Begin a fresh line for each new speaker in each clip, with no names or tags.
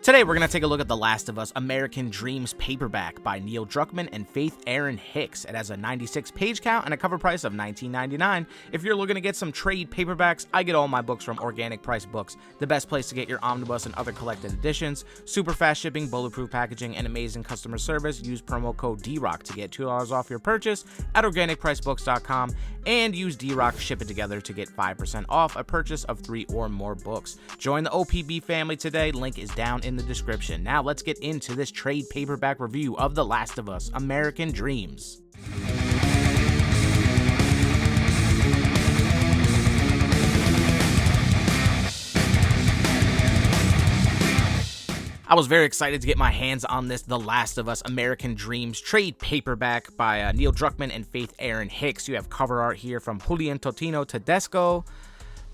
Today we're going to take a look at The Last of Us American Dreams Paperback by Neil Druckmann and Faith Erin Hicks. It has a 96 page count and a cover price of $19.99. If you're looking to get some trade paperbacks, I get all my books from Organic Price Books, the best place to get your omnibus and other collected editions. Super fast shipping, bulletproof packaging, and amazing customer service. Use promo code DROCK to get $2 off your purchase at organicpricebooks.com and use DROCK Ship It Together to get 5% off a purchase of 3 or more books. Join the OPB family today. Link is down in the description. Now let's get into this trade paperback review of The Last of Us American Dreams. I was very excited to get my hands on this The Last of Us American Dreams trade paperback by Neil Druckmann and Faith Erin Hicks. You have cover art here from Julian Totino Tedesco.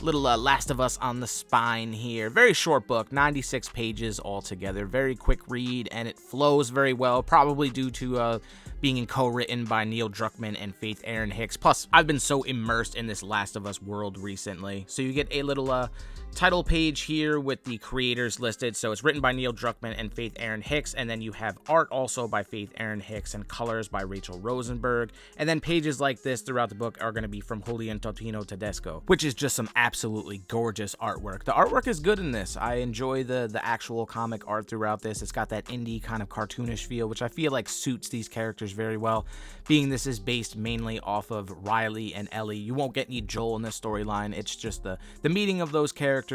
Little Last of Us on the spine here. Very short book, 96 pages altogether. Very quick read, and it flows very well, probably due to being co-written by Neil Druckmann and Faith Erin Hicks. Plus, I've been so immersed in this Last of Us world recently. So you get a little title page here with the creators listed. So it's written by Neil Druckmann and Faith Erin Hicks, and then you have art also by Faith Erin Hicks and colors by Rachel Rosenberg. And then pages like this throughout the book are going to be from Julian Totino Tedesco, which is just some absolutely gorgeous artwork. The artwork is good in this. I enjoy the actual comic art throughout this. It's got that indie kind of cartoonish feel, which I feel like suits these characters very well. Being this is based mainly off of Riley and Ellie, you won't get any Joel in this storyline. It's just the meeting of those characters.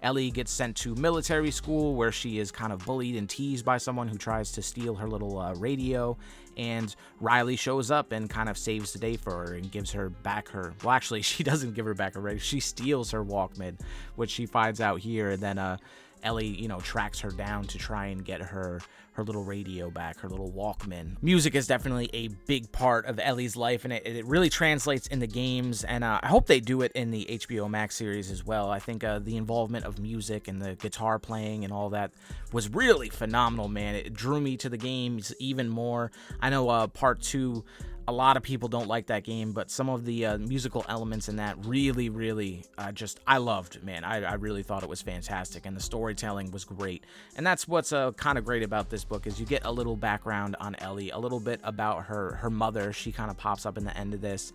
Ellie gets sent to military school where she is kind of bullied and teased by someone who tries to steal her little radio, and Riley shows up and kind of saves the day for her and gives her back her, well, actually she doesn't give her back her radio, she steals her Walkman, which she finds out here, and then Ellie, tracks her down to try and get her little radio back, her little Walkman. Music is definitely a big part of Ellie's life, and it really translates in the games, and I hope they do it in the HBO Max series as well. I think the involvement of music and the guitar playing and all that was really phenomenal, man. It drew me to the games even more. I know part 2, a lot of people don't like that game, but some of the musical elements in that really I loved, man. I really thought it was fantastic, and the storytelling was great. And that's what's kind of great about this book, is you get a little background on Ellie, a little bit about her mother. She kind of pops up in the end of this.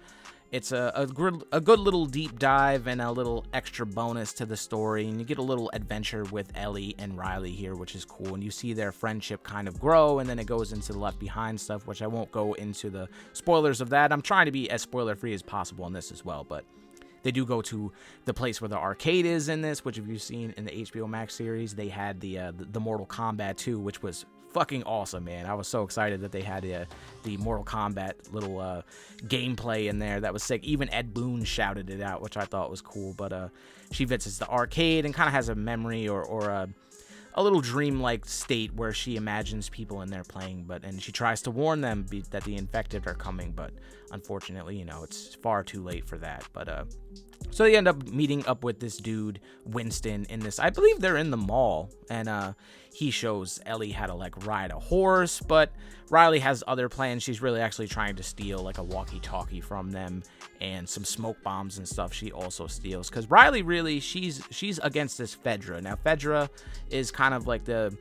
It's a good little deep dive and a little extra bonus to the story, and you get a little adventure with Ellie and Riley here, which is cool, and you see their friendship kind of grow, and then it goes into the Left Behind stuff, which I won't go into the spoilers of that. I'm trying to be as spoiler-free as possible in this as well, but they do go to the place where the arcade is in this, which if you've seen in the HBO Max series, they had the Mortal Kombat 2, which was fucking awesome, man. I was so excited that they had the Mortal Kombat little gameplay in there. That was sick. Even Ed Boon shouted it out, which I thought was cool. But she visits the arcade and kind of has a memory or a little dreamlike state where she imagines people in there playing, and she tries to warn them that the infected are coming, but unfortunately, it's far too late for that. But so they end up meeting up with this dude, Winston, in this, I believe they're in the mall, and he shows Ellie how to ride a horse, but Riley has other plans. She's really actually trying to steal a walkie-talkie from them, and some smoke bombs and stuff she also steals, because Riley really, she's against this Fedra. Now Fedra is kind of like the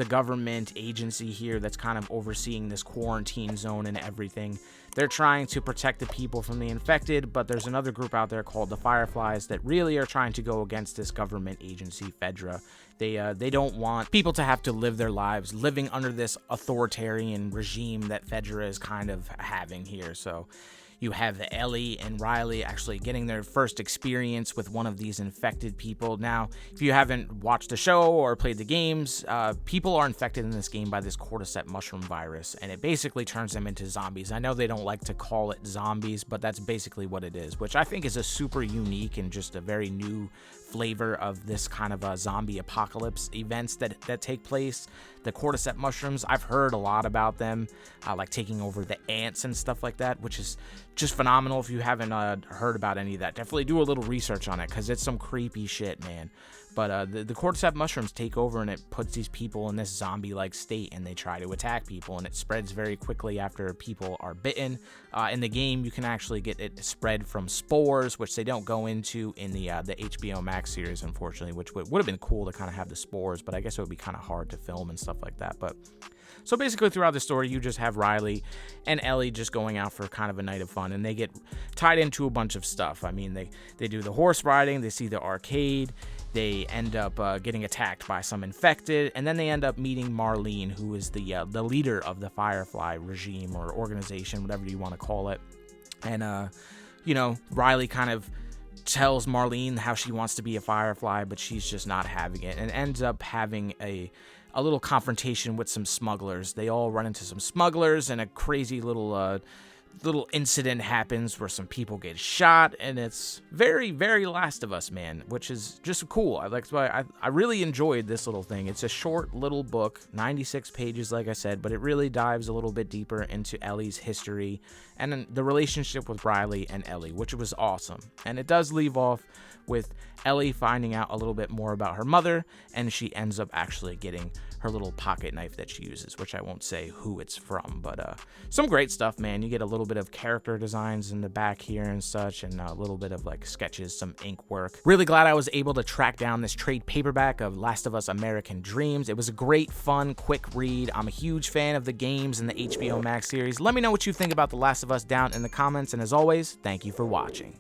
government agency here that's kind of overseeing this quarantine zone and everything. They're trying to protect the people from the infected, but there's another group out there called the Fireflies that really are trying to go against this government agency, Fedra. They don't want people to have to live their lives living under this authoritarian regime that Fedra is kind of having here. So you have Ellie and Riley actually getting their first experience with one of these infected people. Now, if you haven't watched the show or played the games, people are infected in this game by this cordyceps mushroom virus, and it basically turns them into zombies. I know they don't like to call it zombies, but that's basically what it is, which I think is a super unique and just a very new flavor of this kind of zombie apocalypse events that take place. The cordyceps mushrooms, I've heard a lot about them, like taking over the ants and stuff like that, which is just phenomenal. If you haven't heard about any of that, definitely do a little research on it, because it's some creepy shit, man. But the cordyceps mushrooms take over, and it puts these people in this zombie-like state, and they try to attack people, and it spreads very quickly after people are bitten. In the game, you can actually get it spread from spores, which they don't go into in the HBO Max series, unfortunately, which would have been cool to kind of have the spores, but I guess it would be kind of hard to film and stuff like that. But so basically throughout the story, you just have Riley and Ellie just going out for kind of a night of fun, and they get tied into a bunch of stuff. I mean, they do the horse riding, they see the arcade, they end up getting attacked by some infected, and then they end up meeting Marlene, who is the leader of the Firefly regime or organization, whatever you want to call it. And, Riley kind of tells Marlene how she wants to be a Firefly, but she's just not having it, and ends up having a little confrontation with some smugglers. They all run into some smugglers, and a crazy little incident happens where some people get shot, and it's very, very Last of Us, man, which is just cool. I really enjoyed this little thing. It's a short little book, 96 pages, like I said, but it really dives a little bit deeper into Ellie's history and then the relationship with Riley and Ellie, which was awesome. And it does leave off with Ellie finding out a little bit more about her mother, and she ends up actually getting her little pocket knife that she uses, which I won't say who it's from, but some great stuff, man. You get a little bit of character designs in the back here and such, and a little bit of like sketches, some ink work. Really glad I was able to track down this trade paperback of Last of Us American Dreams. It was a great, fun, quick read. I'm a huge fan of the games and the HBO Max series. Let me know what you think about The Last of Us down in the comments, and as always, thank you for watching.